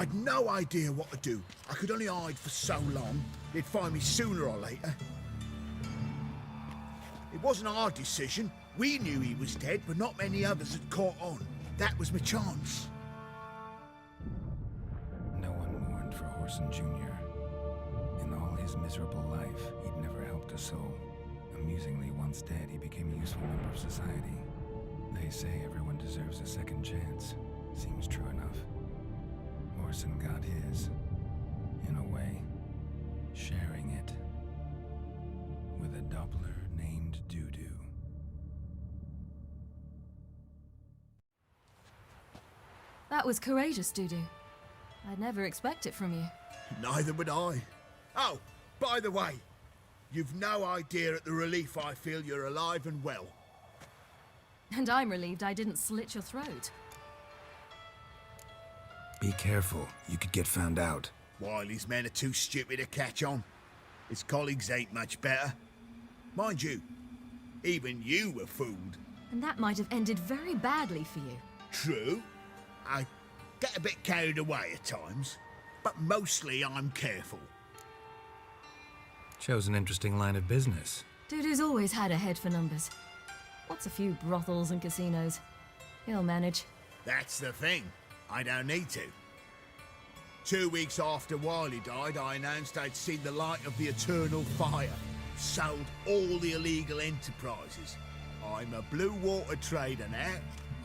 I'd no idea what to do. I could only hide for so long. They'd find me sooner or later. It wasn't our decision. We knew he was dead, but not many others had caught on. That was my chance. No one mourned for Whoreson Jr. In all his miserable life, he'd never helped a soul. Amusingly, once dead, he became a useful member of society. They say everyone deserves a second chance. Seems true enough. Whoreson got his, in a way, sharing it with a Doppler named Dudu. That was courageous, Dudu. I'd never expect it from you. Neither would I. Oh, by the way, you've no idea at the relief I feel you're alive and well. And I'm relieved I didn't slit your throat. Be careful, you could get found out. Wiley's men are too stupid to catch on. His colleagues ain't much better. Mind you, even you were fooled. And that might have ended very badly for you. True. I get a bit carried away at times, but mostly I'm careful. Shows an interesting line of business. Dudu's always had a head for numbers. What's a few brothels and casinos? He'll manage. That's the thing. I don't need to. 2 weeks after Wiley died, I announced I'd seen the light of the eternal fire. Sold all the illegal enterprises. I'm a blue water trader now.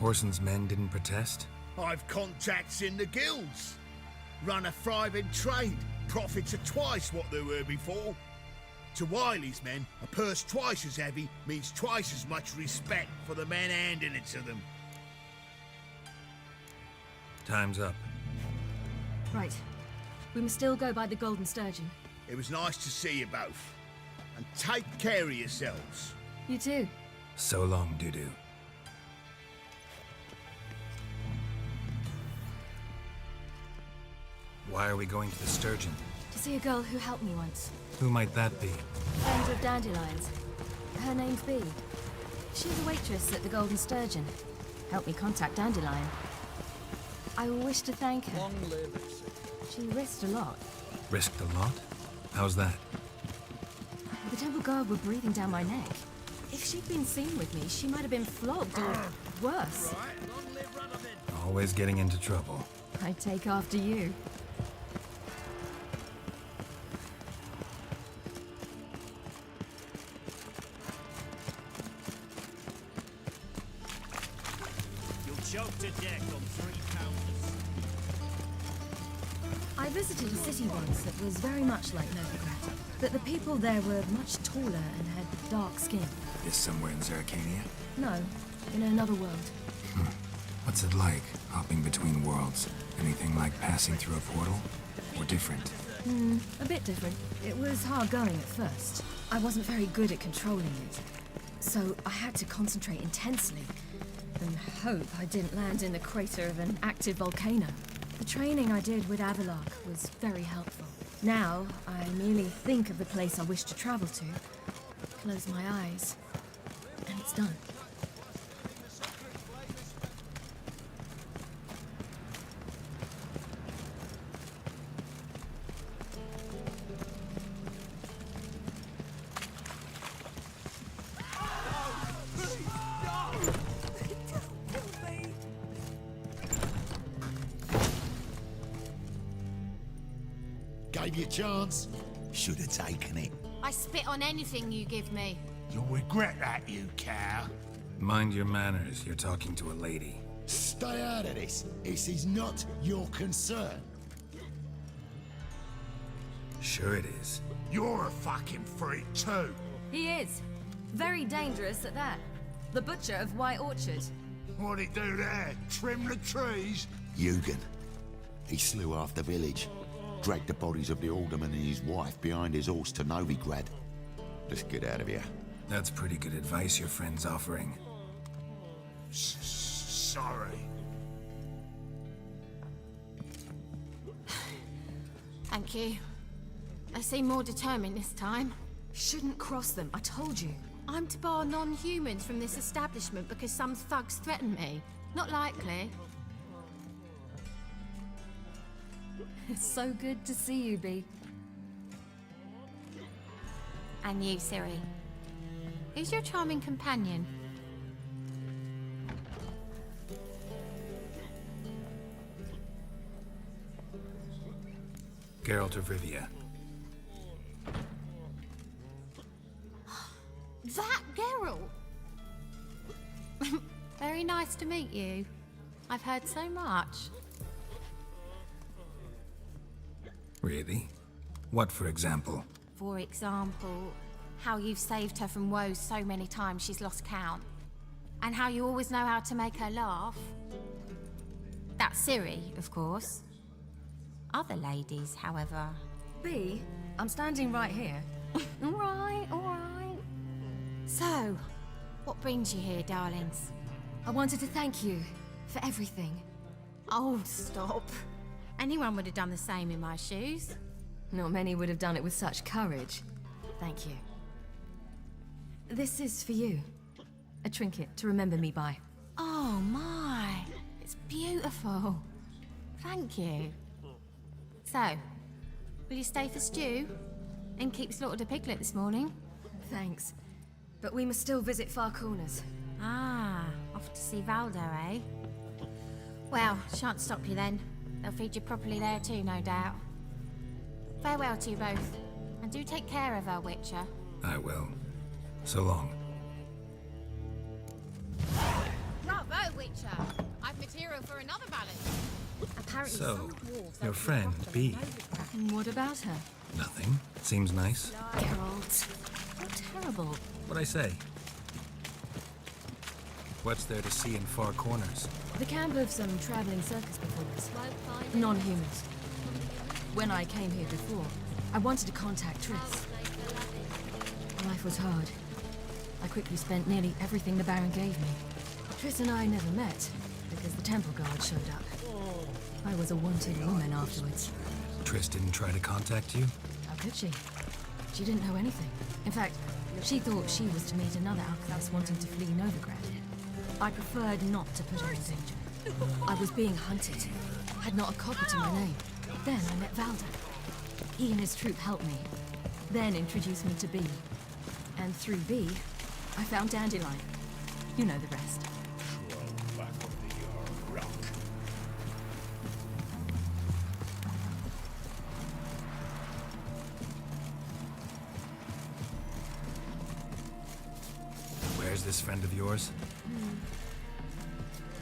Whoreson's men didn't protest? I've contacts in the guilds. Run a thriving trade. Profits are twice what they were before. To Wiley's men, a purse twice as heavy means twice as much respect for the men handing it to them. Time's up. Right. We must still go by the Golden Sturgeon. It was nice to see you both. And take care of yourselves. You too. So long, Dudu. Why are we going to the Sturgeon? To see a girl who helped me once. Who might that be? Friend of Dandelions. Her name's Bee. She's a waitress at the Golden Sturgeon. Helped me contact Dandelion. I wish to thank her. Long live. She risked a lot. Risked a lot? How's that? The Temple Guard were breathing down my neck. If she'd been seen with me, she might have been flogged or worse. Always getting into trouble. I'd take after you. Choke to death on 3-pounders. I visited a city once that was very much like Novigrad, but the people there were much taller and had dark skin. Is somewhere in Zeracania? No, in another world. What's it like, hopping between worlds? Anything like passing through a portal? Or different? A bit different. It was hard going at first. I wasn't very good at controlling it, so I had to concentrate intensely. And hope I didn't land in the crater of an active volcano. The training I did with Avalok was very helpful. Now, I merely think of the place I wish to travel to, close my eyes, and it's done. Gave you a chance. Should have taken it. I spit on anything you give me. You'll regret that, you cow. Mind your manners, you're talking to a lady. Stay out of this. This is not your concern. Sure it is. You're a fucking freak too. He is. Very dangerous at that. The butcher of White Orchard. What'd he do there? Trim the trees? Eugen. He slew half the village. Dragged the bodies of the alderman and his wife behind his horse to Novigrad. Let's get out of here. That's pretty good advice your friend's offering. Sorry. Thank you. I seem more determined this time. Shouldn't cross them, I told you. I'm to bar non-humans from this establishment because some thugs threaten me. Not likely. It's so good to see you, Bee. And you, Ciri. Who's your charming companion? Geralt of Rivia. That Geralt! Very nice to meet you. I've heard so much. Really? What, for example? For example, how you've saved her from woes so many times she's lost count. And how you always know how to make her laugh. That's Ciri, of course. Other ladies, however... Bee, I'm standing right here. All right, all right. So, what brings you here, darlings? I wanted to thank you for everything. Oh, stop. Anyone would have done the same in my shoes. Not many would have done it with such courage. Thank you. This is for you. A trinket to remember me by. Oh my, it's beautiful. Thank you. So, will you stay for stew? And keep slaughtered a piglet this morning? Thanks. But we must still visit Far Corners. Ah, off to see Valdo, eh? Well, shan't stop you then. They'll feed you properly there too, no doubt. Farewell to you both. And do take care of her, Witcher. I will. So long. Bravo, Witcher! I've material for another ballad. Apparently So, your friend, Bee. What about her? Nothing. Seems nice. Geralt. How terrible. What'd I say? What's there to see in Far Corners? The camp of some traveling circus performers. Non-humans. When I came here before, I wanted to contact Triss. Life was hard. I quickly spent nearly everything the Baron gave me. Triss and I never met, because the temple guard showed up. I was a wanted woman afterwards. Triss didn't try to contact you? How could she? She didn't know anything. In fact, she thought she was to meet another alchemist wanting to flee Novigrad. I preferred not to put her in danger. I was being hunted. Had not a copper to my name. Then I met Valdo. He and his troop helped me. Then introduced me to Bee. And through Bee, I found Dandelion. You know the rest. Where's this friend of yours?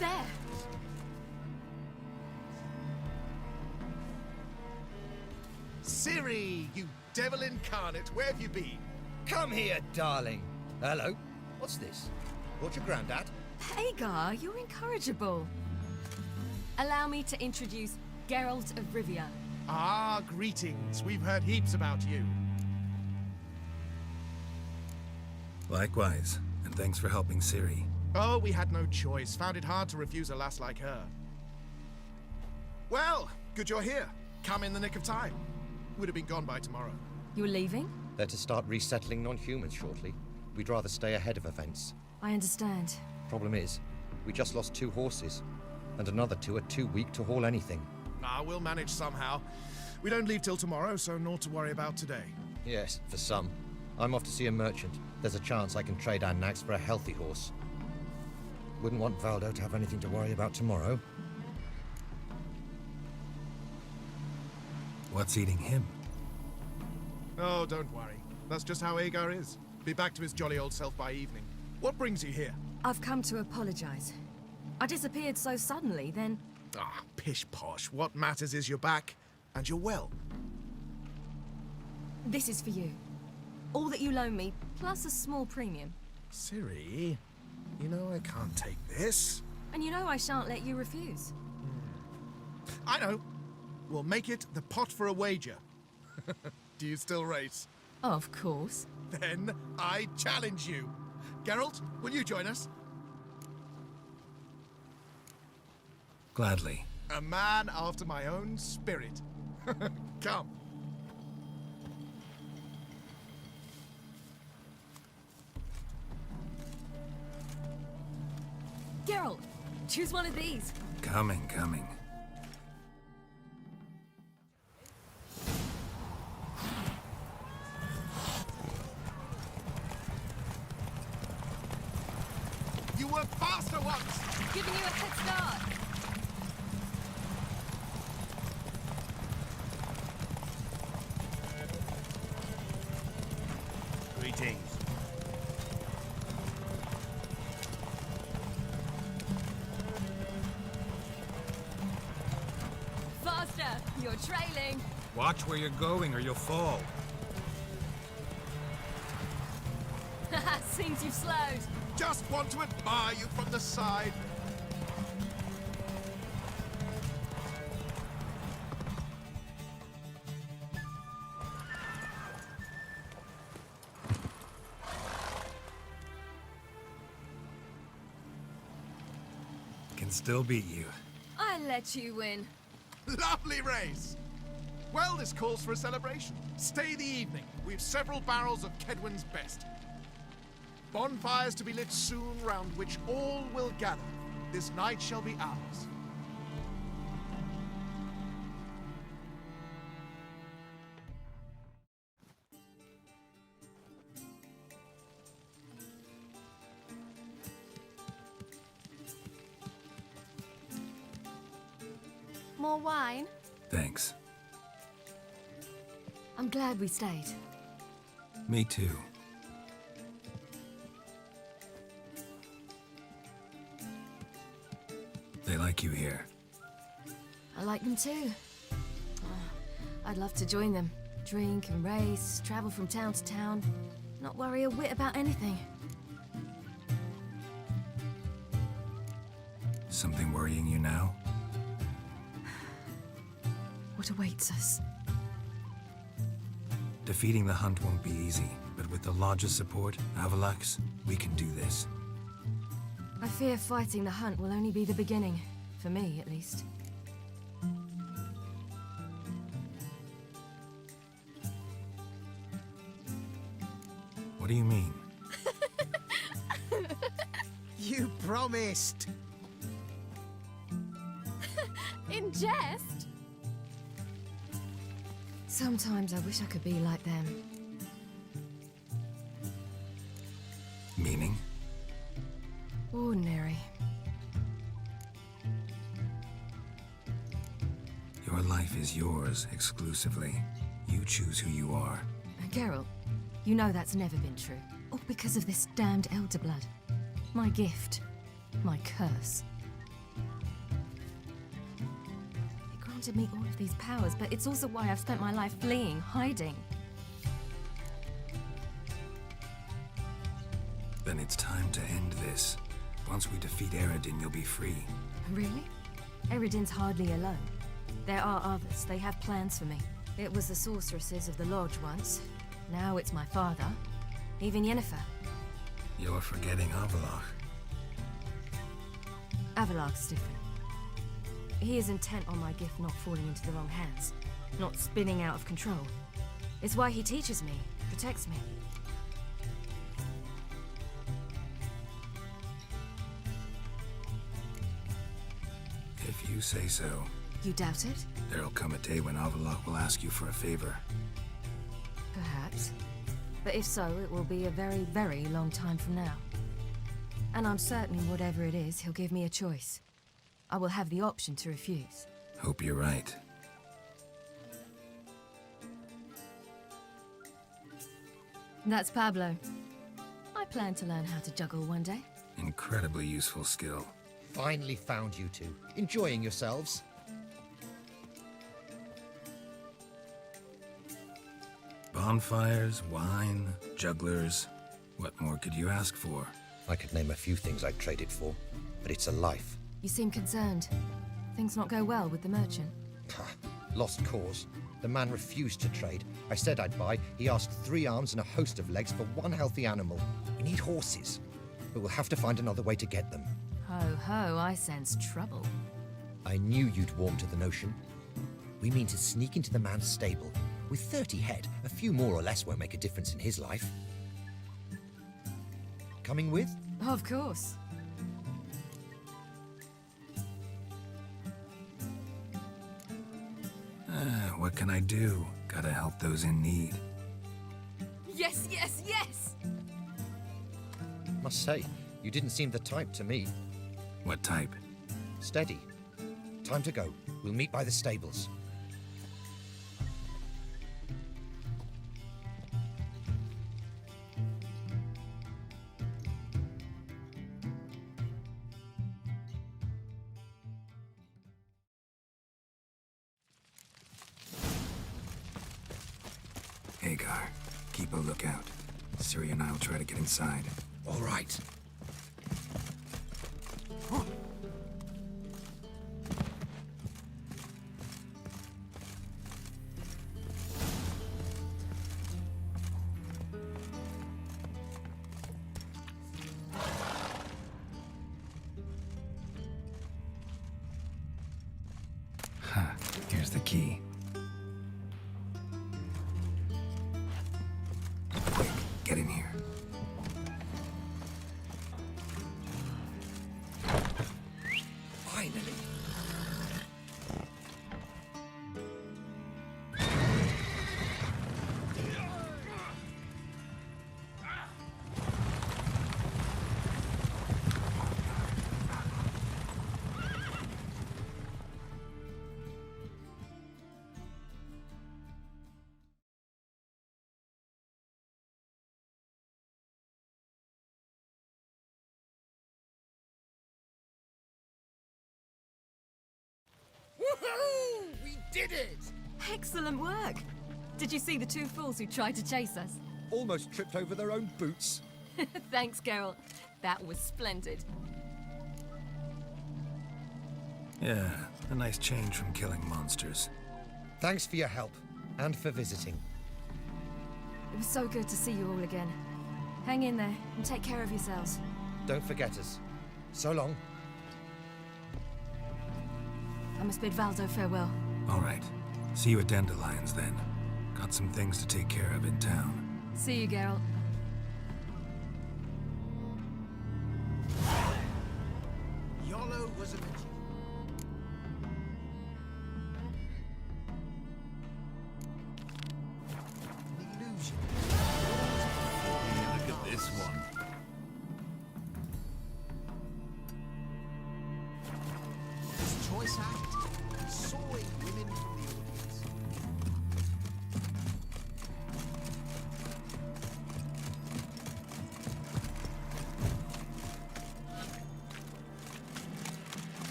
There! Ciri, you devil incarnate, where have you been? Come here, darling. Hello. What's this? Brought your granddad? Hagar, you're incorrigible. Allow me to introduce Geralt of Rivia. Ah, greetings. We've heard heaps about you. Likewise, and thanks for helping Ciri. Oh, we had no choice. Found it hard to refuse a lass like her. Well, good you're here. Come in the nick of time. Would have been gone by tomorrow. You're leaving? They're to start resettling non-humans shortly. We'd rather stay ahead of events. I understand. Problem is, we just lost 2 horses, and another 2 are too weak to haul anything. Ah, we'll manage somehow. We don't leave till tomorrow, so naught to worry about today. Yes, for some. I'm off to see a merchant. There's a chance I can trade our nags for a healthy horse. Wouldn't want Valdo to have anything to worry about tomorrow. What's eating him? Oh, don't worry. That's just how Agar is. Be back to his jolly old self by evening. What brings you here? I've come to apologize. I disappeared so suddenly, then... Ah, pish-posh. What matters is you're back, and you're well. This is for you. All that you loan me, plus a small premium. Ciri, you know I can't take this. And you know I shan't let you refuse. I know. We'll make it the pot for a wager. Do you still race? Of course. Then I challenge you. Geralt, will you join us? Gladly. A man after my own spirit. Come. Geralt, choose one of these. Coming. once. Giving you a head start. Greetings. Faster! You're trailing. Watch where you're going or you'll fall. Seems you've slowed. Just want to admire you from the side. Can still beat you. I let you win. Lovely race. Well, this calls for a celebration. Stay the evening. We've several barrels of Kedwen's best. Bonfires to be lit soon, round which all will gather. This night shall be ours. More wine? Thanks. I'm glad we stayed. Me too. They like you here. I like them too. I'd love to join them. Drink and race, travel from town to town. Not worry a whit about anything. Something worrying you now? What awaits us? Defeating the Hunt won't be easy, but with the Lodge's support, Avalax, we can do this. I fear fighting the Hunt will only be the beginning. For me, at least. What do you mean? You promised! In jest? Sometimes I wish I could be like them. Meaning? Ordinary. Your life is yours exclusively. You choose who you are. Geralt, you know that's never been true. All because of this damned Elder Blood. My gift. My curse. It granted me all of these powers, but it's also why I've spent my life fleeing, hiding. Then it's time to end this. Once we defeat Eredin, you'll be free. Really? Eredin's hardly alone. There are others. They have plans for me. It was the sorceresses of the Lodge once. Now it's my father. Even Yennefer. You're forgetting Avalach. Avalach's different. He is intent on my gift not falling into the wrong hands. Not spinning out of control. It's why he teaches me, protects me. If you say so. You doubt it? There'll come a day when Avalach will ask you for a favor. Perhaps. But if so, it will be a very, very long time from now. And I'm certain whatever it is, he'll give me a choice. I will have the option to refuse. Hope you're right. That's Pablo. I plan to learn how to juggle one day. Incredibly useful skill. Finally found you two. Enjoying yourselves? Bonfires, wine, jugglers. What more could you ask for? I could name a few things I'd trade it for, but it's a life. You seem concerned. Things not go well with the merchant. Lost cause. The man refused to trade. I said I'd buy. He asked 3 arms and a host of legs for 1 healthy animal. We need horses, but we'll have to find another way to get them. Ho ho, I sense trouble. I knew you'd warm to the notion. We mean to sneak into the man's stable. With 30 head, a few more or less won't make a difference in his life. Coming with? Of course. What can I do? Gotta help those in need. Yes, yes, yes! Must say, you didn't seem the type to me. What type? Steady. Time to go. We'll meet by the stables. Hagar, keep a lookout. Ciri and I'll try to get inside. All right. Ha, here's the key. Quick, get in here. Finally. Woohoo! We did it! Excellent work! Did you see the two fools who tried to chase us? Almost tripped over their own boots. Thanks, Carol. That was splendid. Yeah, a nice change from killing monsters. Thanks for your help, and for visiting. It was so good to see you all again. Hang in there, and take care of yourselves. Don't forget us. So long. I must bid Valdo farewell. All right. See you at Dandelions, then. Got some things to take care of in town. See you, Geralt. Yolo was a magician. An illusion. Look at this one. His choice act, sawing women from the audience.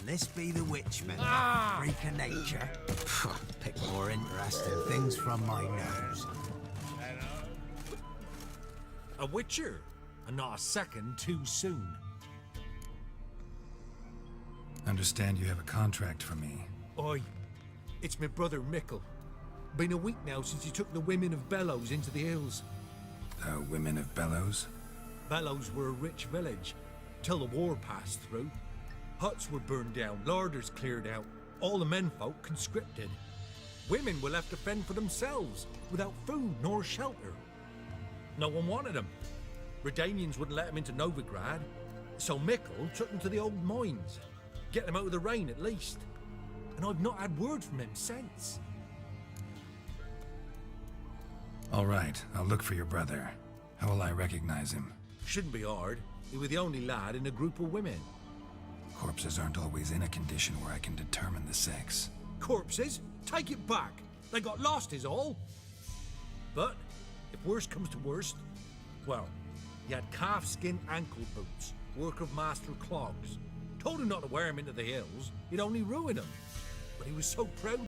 This be the Witchman, freak of nature. Pick more interesting things from my nose. A witcher, and not a second too soon. Understand you have a contract for me. Oi, it's my brother Mickle. Been a week now since he took the women of Bellows into the hills. The Women of Bellows? Bellows were a rich village, till the war passed through. Huts were burned down, larders cleared out, all the menfolk conscripted. Women were left to fend for themselves, without food nor shelter. No one wanted them. Redanians wouldn't let them into Novigrad, so Mickle took them to the old mines. Get them out of the rain at least. And I've not had word from him since. All right, I'll look for your brother. How will I recognize him? Shouldn't be hard. He was the only lad in a group of women. Corpses aren't always in a condition where I can determine the sex. Corpses? Take it back. They got lost is all. But, if worst comes to worst, well, he had calfskin ankle boots, work of Master Clogs. Told him not to wear them into the hills, he'd only ruin them. But he was so proud